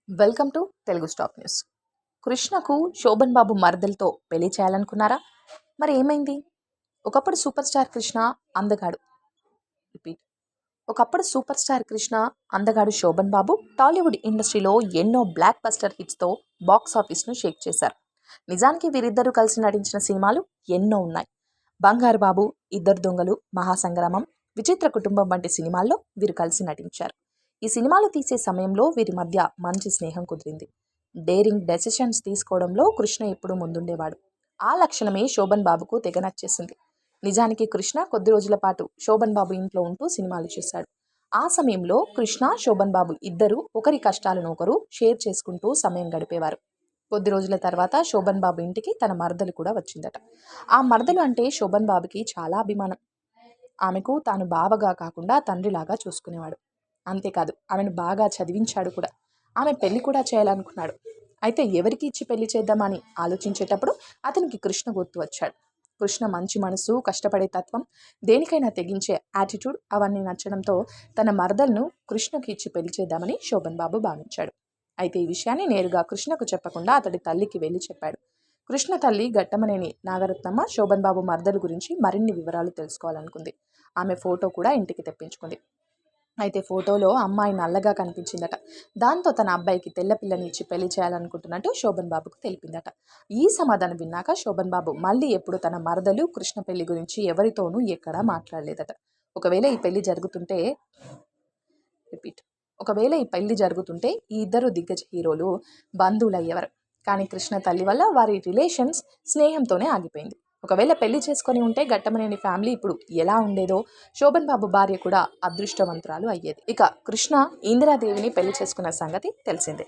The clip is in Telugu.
Welcome to Telugu stop news. కృష్ణకు శోభన్ బాబు మరదలతో పెళ్లి చేయాలనుకున్నారా? మరి ఏమైంది? ఒకప్పుడు సూపర్ స్టార్ కృష్ణ అందగాడు రిపీట్ ఒకప్పుడు సూపర్ స్టార్ కృష్ణ అందగాడు శోభన్ బాబు టాలీవుడ్ ఇండస్ట్రీలో ఎన్నో బ్లాక్ బస్టర్ హిట్స్తో బాక్స్ ఆఫీస్ను షేక్ చేశారు. నిజానికి వీరిద్దరూ కలిసి నటించిన సినిమాలు ఎన్నో ఉన్నాయి. బంగారు బాబు, ఇద్దరు దొంగలు, మహాసంగ్రామం, విచిత్ర కుటుంబం వంటి సినిమాల్లో వీరు కలిసి నటించారు. ఈ సినిమాలు తీసే సమయంలో వీరి మధ్య మంచి స్నేహం కుదిరింది. డేరింగ్ డెసిషన్స్ తీసుకోవడంలో కృష్ణ ఎప్పుడూ ముందుండేవాడు. ఆ లక్షణమే శోభన్ బాబుకు తెగ నచ్చేసింది. నిజానికి కృష్ణ కొద్ది రోజుల పాటు శోభన్ బాబు ఇంట్లో ఉంటూ సినిమాలు చేశాడు. ఆ సమయంలో కృష్ణ, శోభన్ బాబు ఇద్దరు ఒకరి కష్టాలను ఒకరు షేర్ చేసుకుంటూ సమయం గడిపేవారు. కొద్ది రోజుల తర్వాత శోభన్ బాబు ఇంటికి తన మరదలు కూడా వచ్చిందట. ఆ మరదలు అంటే శోభన్ బాబుకి చాలా అభిమానం. ఆమెకు తాను బావగా కాకుండా తండ్రిలాగా చూసుకునేవాడు. అంతేకాదు, ఆమెను బాగా చదివించాడు కూడా. ఆమె పెళ్లి కూడా చేయాలనుకున్నాడు. అయితే ఎవరికి ఇచ్చి పెళ్లి చేద్దామని ఆలోచించేటప్పుడు అతనికి కృష్ణ గుర్తు వచ్చాడు. కృష్ణ మంచి మనసు, కష్టపడే తత్వం, దేనికైనా తెగించే యాటిట్యూడ్ అవన్నీ నచ్చడంతో తన మరదలను కృష్ణకి ఇచ్చి పెళ్లి చేద్దామని శోభన్ బాబు భావించాడు. అయితే ఈ విషయాన్ని నేరుగా కృష్ణకు చెప్పకుండా అతడి తల్లికి వెళ్ళి చెప్పాడు. కృష్ణ తల్లి ఘట్టమనేని నాగరత్నమ్మ శోభన్ బాబు మరదలు గురించి మరిన్ని వివరాలు తెలుసుకోవాలనుకుంది. ఆమె ఫోటో కూడా ఇంటికి తెప్పించుకుంది. అయితే ఫోటోలో అమ్మాయి నల్లగా కనిపించిందట. దాంతో తన అబ్బాయికి తెల్ల పిల్లని ఇచ్చి పెళ్లి చేయాలనుకుంటున్నట్టు శోభన్ బాబుకు తెలిపిందట. ఈ సమాధానం విన్నాక శోభన్ బాబు మళ్ళీ ఎప్పుడు తన మరదలు కృష్ణ పెళ్లి గురించి ఎవరితోనూ ఎక్కడా మాట్లాడలేదట. ఒకవేళ ఈ పెళ్లి జరుగుతుంటే ఈ ఇద్దరు దిగ్గజ హీరోలు బంధువులు అయ్యేవారు. కానీ కృష్ణ తల్లి వల్ల వారి రిలేషన్స్ స్నేహంతోనే ఆగిపోయింది. ఒకవేళ పెళ్లి చేసుకొని ఉంటే ఘట్టమనేని ఫ్యామిలీ ఇప్పుడు ఎలా ఉండేదో, శోభన్ బాబు భార్య కూడా అదృష్టవంతురాలు అయ్యేది. ఇక కృష్ణ ఇందిరాదేవిని పెళ్లి చేసుకున్న సంగతి తెలిసిందే.